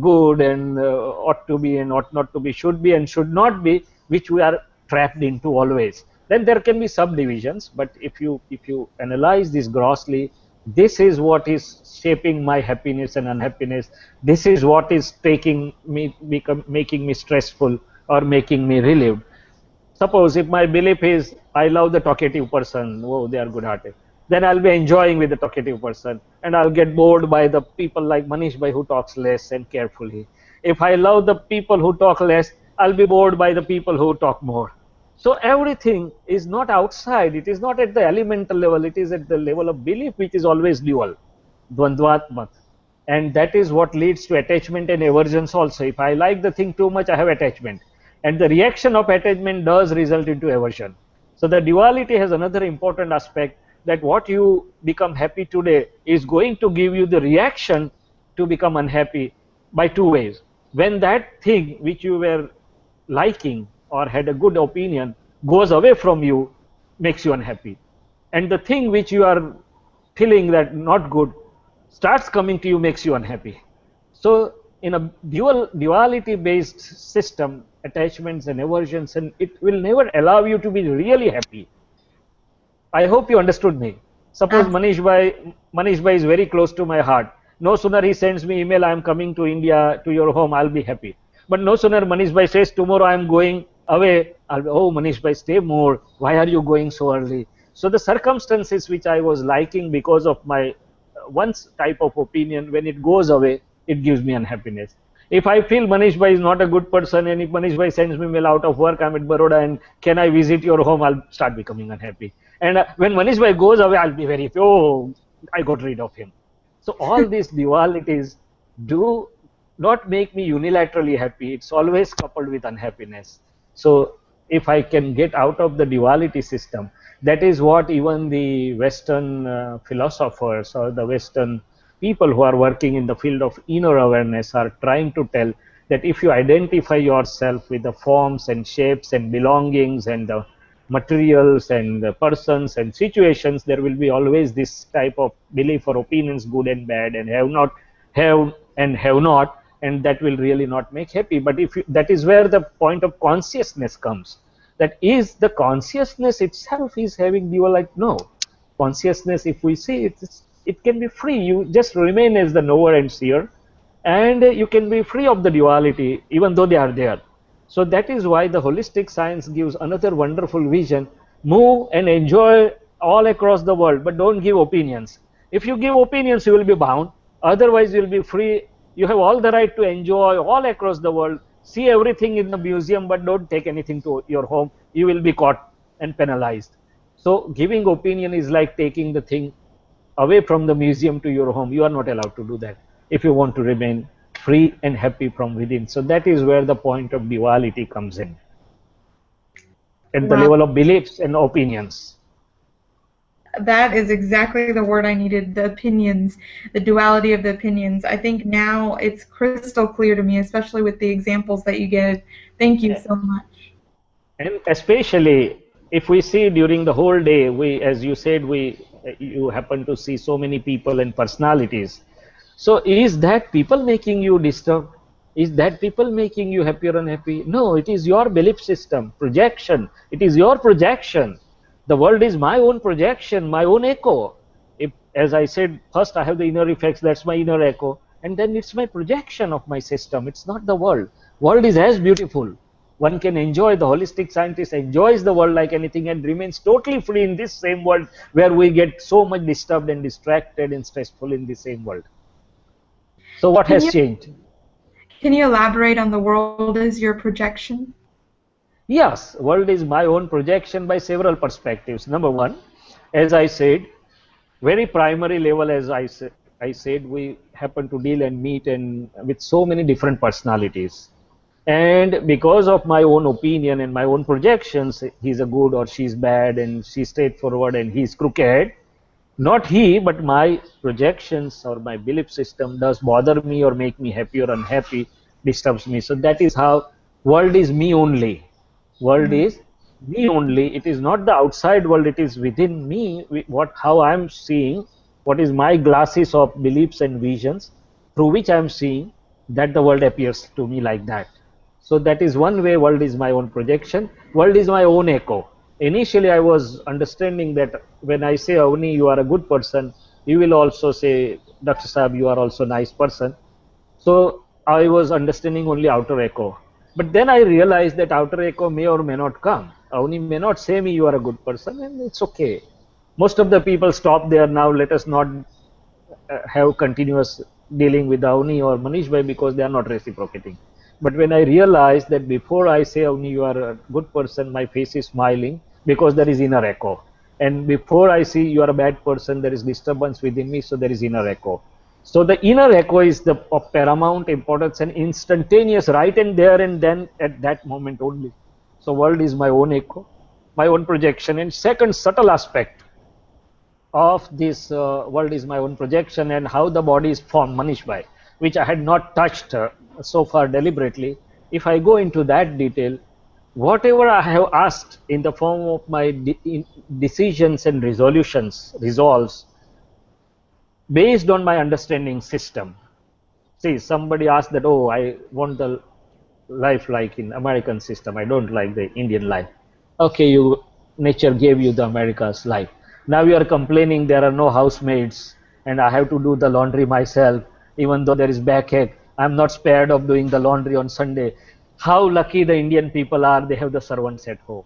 good and ought to be and ought not to be, should be and should not be, which we are trapped into always. Then there can be subdivisions, but if you analyze this grossly, this is what is shaping my happiness and unhappiness. This is what is making me stressful or making me relieved. Suppose if my belief is I love the talkative person, oh, they are good hearted, then I'll be enjoying with the talkative person, and I'll get bored by the people like Manish Bhai who talks less and carefully. If I love the people who talk less, I'll be bored by the people who talk more. So everything is not outside, it is not at the elemental level, it is at the level of belief, which is always dual, dvandvatmat. And that is what leads to attachment and aversions also. If I like the thing too much, I have attachment. And the reaction of attachment does result into aversion. So the duality has another important aspect, that what you become happy today is going to give you the reaction to become unhappy by two ways. When that thing which you were liking or had a good opinion goes away from you, makes you unhappy. And the thing which you are feeling that not good starts coming to you, makes you unhappy. So in a duality based system, attachments and aversions, and it will never allow you to be really happy. I hope you understood me. Suppose Manish Bhai is very close to my heart. No sooner he sends me email, I am coming to India, to your home, I'll be happy. But no sooner Manish Bhai says, tomorrow I am going away, I'll be, oh, Manish Bhai, stay more. Why are you going so early? So the circumstances which I was liking because of my once type of opinion, when it goes away, it gives me unhappiness. If I feel Manish Bhai is not a good person, and if Manish Bhai sends me mail out of work, I'm at Baroda, and can I visit your home, I'll start becoming unhappy. And when Manish Bhai goes away, I'll be very, oh, I got rid of him. So all these dualities do not make me unilaterally happy. It's always coupled with unhappiness. So if I can get out of the duality system, that is what even the Western philosophers or the Western people who are working in the field of inner awareness are trying to tell, that if you identify yourself with the forms and shapes and belongings and the materials and the persons and situations, there will be always this type of belief or opinions, good and bad, and have not, have and have not, and that will really not make happy. But if you, that is where the point of consciousness comes, that is the consciousness itself is having dual, like, no, consciousness, if we see it, it can be free. You just remain as the knower and seer, and you can be free of the duality even though they are there. So that is why the holistic science gives another wonderful vision: move and enjoy all across the world, but don't give opinions. If you give opinions, you will be bound. Otherwise, you will be free. You have all the right to enjoy all across the world. See everything in the museum, but don't take anything to your home. You will be caught and penalized. So giving opinion is like taking the thing away from the museum to your home. You are not allowed to do that if you want to remain free and happy from within. So that is where the point of duality comes in, at the Wow. level of beliefs and opinions. That is exactly the word I needed, the opinions, the duality of the opinions. I think now it's crystal clear to me, especially with the examples that you give. Thank you so much. And especially if we see during the whole day, we, as you said, you happen to see so many people and personalities. So is that people making you disturbed? Is that people making you happy or unhappy? No, it is your belief system, projection. It is your projection. The world is my own projection, my own echo. If, as I said, first I have the inner effects, that's my inner echo, and then it's my projection of my system. It's not the world. World is as beautiful. One can enjoy, the holistic scientist enjoys the world like anything and remains totally free in this same world where we get so much disturbed and distracted and stressful in the same world. So what Can has you changed? can you elaborate on the world as your projection? Yes, world is my own projection by several perspectives. Number one, as I said, very primary level, as I said, we happen to deal and meet and with so many different personalities. And because of my own opinion and my own projections, he's a good or she's bad and she's straightforward and he's crooked. Not he, but my projections or my belief system does bother me or make me happy or unhappy, disturbs me. So that is how world is me only. World Mm. is me only. It is not the outside world. It is within me. What how I am seeing, what is my glasses of beliefs and visions through which I am seeing that the world appears to me like that. So that is one way world is my own projection. World is my own echo. Initially, I was understanding that when I say, Avni, you are a good person, you will also say, Dr. Saab, you are also a nice person. So I was understanding only outer echo. But then I realized that outer echo may or may not come. Avni may not say me you are a good person, and it's okay. Most of the people stop there now. Let us not have continuous dealing with Avni or Manish Bhai because they are not reciprocating. But when I realized that before I say Avni, you are a good person, my face is smiling because there is inner echo. And before I see you are a bad person, there is disturbance within me, so there is inner echo. So the inner echo is the of paramount importance and instantaneous, right and there and then at that moment only. So world is my own echo, my own projection. And second subtle aspect of this world is my own projection and how the body is formed, Manish Bhai, which I had not touched so far deliberately. If I go into that detail, whatever I have asked in the form of my decisions and resolutions, resolves, based on my understanding system. See, somebody asked that, oh, I want the life like in American system. I don't like the Indian life. Okay, nature gave you the America's life. Now you are complaining there are no housemaids and I have to do the laundry myself, even though there is backache. I'm not spared of doing the laundry on Sunday. How lucky the Indian people are, they have the servants at home.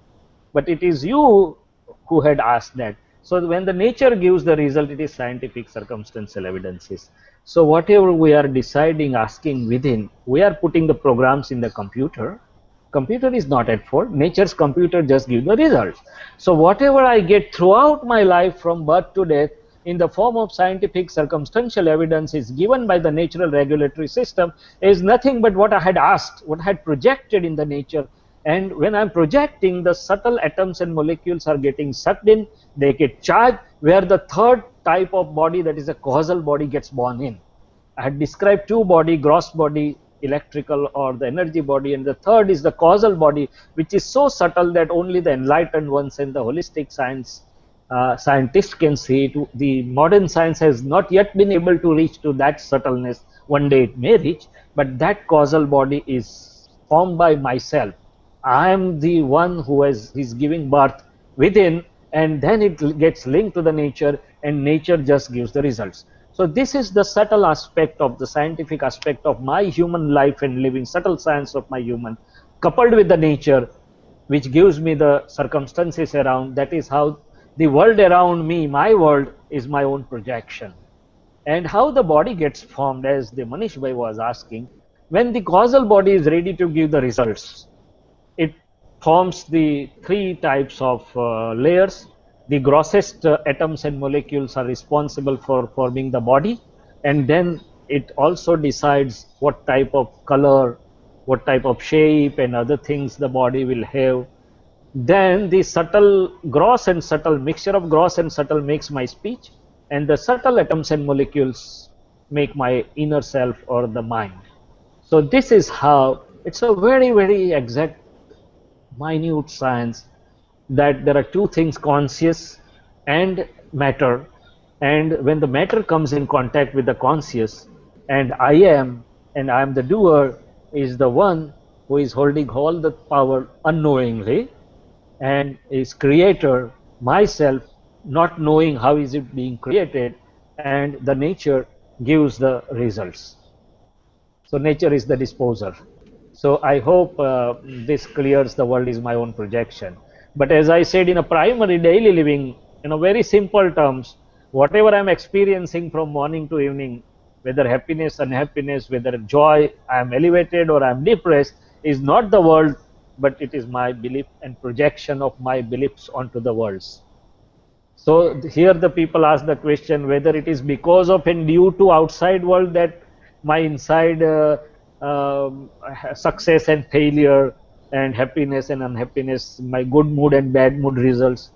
But it is you who had asked that. So when the nature gives the result, it is scientific circumstantial evidences. So whatever we are deciding, asking within, we are putting the programs in the computer. Computer is not at fault. Nature's computer just gives the results. So whatever I get throughout my life from birth to death in the form of scientific circumstantial evidence is given by the natural regulatory system is nothing but what I had asked, what I had projected in the nature. And when I'm projecting, the subtle atoms and molecules are getting sucked in, they get charged, where the third type of body, that is a causal body, gets born in. I had described two body, gross body, electrical or the energy body, and the third is the causal body, which is so subtle that only the enlightened ones and the holistic scientists can see it. The modern science has not yet been able to reach to that subtleness. One day it may reach, but that causal body is formed by myself. I am the one who is giving birth within, and then it gets linked to the nature, and nature just gives the results. So this is the subtle aspect of the scientific aspect of my human life and living, subtle science of my human, coupled with the nature, which gives me the circumstances around. That is how the world around me, my world, is my own projection. And how the body gets formed, as the Manish Bhai was asking, when the causal body is ready to give the results, it forms the three types of layers. The grossest atoms and molecules are responsible for forming the body, and then it also decides what type of color, what type of shape and other things the body will have. then the subtle, gross and subtle, mixture of gross and subtle makes my speech, and the subtle atoms and molecules make my inner self or the mind. So this is how, it's a very, very exact, minute science, that there are two things, conscious and matter. And when the matter comes in contact with the conscious, and I am the doer, is the one who is holding all the power unknowingly, and is creator, myself, not knowing how is it being created, and the nature gives the results. So nature is the disposer. So I hope this clears the world is my own projection. But as I said, in a primary daily living, in a very simple terms, whatever I'm experiencing from morning to evening, whether happiness, unhappiness, whether joy, I'm elevated or I'm depressed, is not the world, but it is my belief and projection of my beliefs onto the worlds. So here the people ask the question whether it is because of and due to outside world that my inside success and failure and happiness and unhappiness, my good mood and bad mood results.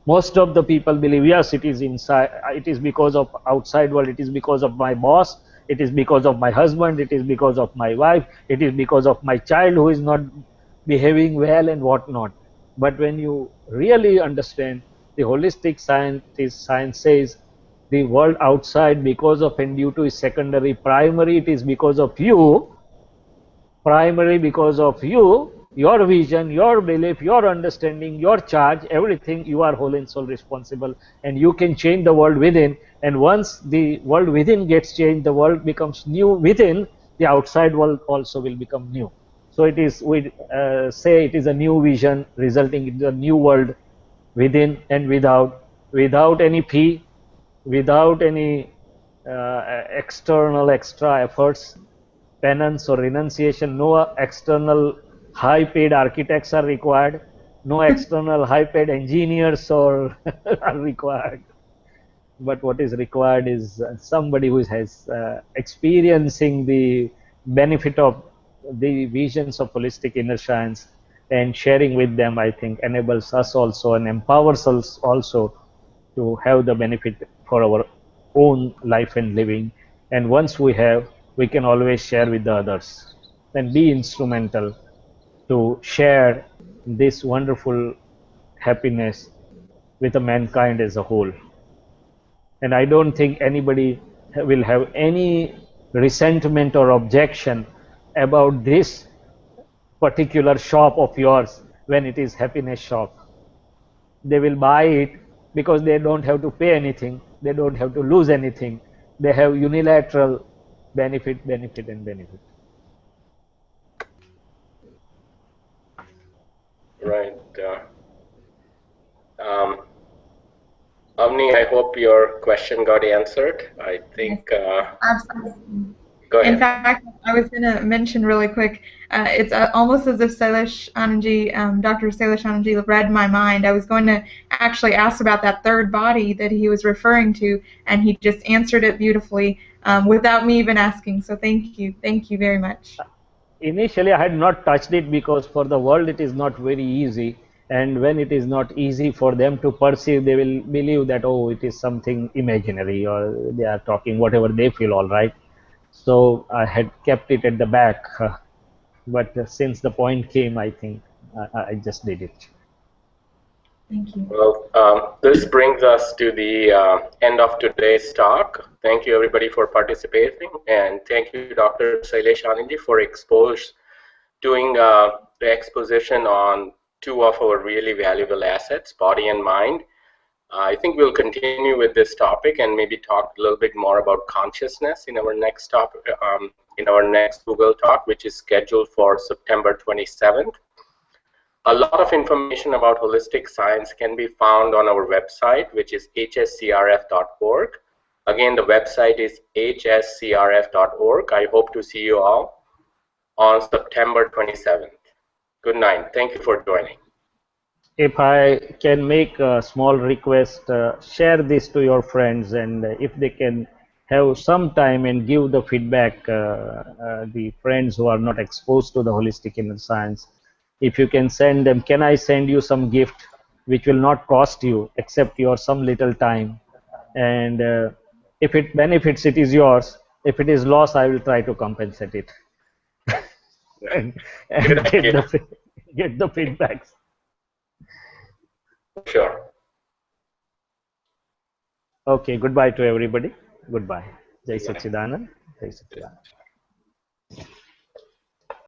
Most of the people believe yes, it is inside, it is because of outside world, it is because of my boss, it is because of my husband, it is because of my wife, it is because of my child who is not behaving well and whatnot. But when you really understand, the holistic science says the world outside because of and due to is secondary. Primary, it is because of you. Primary because of you, your vision, your belief, your understanding, your charge, everything, you are whole and soul responsible, and you can change the world within. And once the world within gets changed, the world becomes new within, the outside world also will become new. So it is, we say it is a new vision resulting in a new world within and without, without any fee, without any external extra efforts, penance or renunciation. No external high paid architects are required, no external high paid engineers or are required. But what is required is somebody who has experiencing the benefit of the visions of holistic inner science, and sharing with them, I think, enables us also and empowers us also to have the benefit for our own life and living. And once we have, we can always share with the others and be instrumental to share this wonderful happiness with the mankind as a whole. And I don't think anybody will have any resentment or objection about this particular shop of yours when it is happiness shop. They will buy it because they don't have to pay anything, they don't have to lose anything, they have unilateral benefit, benefit and benefit. Right. Avni, I hope your question got answered. I think. Absolutely. Go ahead. In fact, I was going to mention really quick, it's almost as if Sailesh Anandji, Dr. Sailesh Anandji read my mind. I was going to actually ask about that third body that he was referring to, and he just answered it beautifully without me even asking. So thank you. Thank you very much. Initially, I had not touched it because for the world it is not very easy. And when it is not easy for them to perceive, they will believe that, oh, it is something imaginary, or they are talking whatever they feel, all right. So I had kept it at the back. But since the point came, I think I just did it. Thank you. Well, this brings us to the end of today's talk. Thank you, everybody, for participating. And thank you, Dr. Sailesh Anandji, for doing the exposition on two of our really valuable assets, body and mind. I think we'll continue with this topic and maybe talk a little bit more about consciousness in our next topic, in our next Google Talk, which is scheduled for September 27th. A lot of information about holistic science can be found on our website, which is hscrf.org. Again, the website is hscrf.org. I hope to see you all on September 27th. Good night. Thank you for joining. If I can make a small request, share this to your friends, and if they can have some time and give the feedback, the friends who are not exposed to the holistic inner science, if you can send them, can I send you some gift which will not cost you except your some little time, and if it benefits, it is yours. If it is loss, I will try to compensate it. and, Good and idea. get the feedbacks. Sure. Okay, goodbye to everybody. Goodbye. Jai Goodbye. Sachidanand. Jai Sachidanand.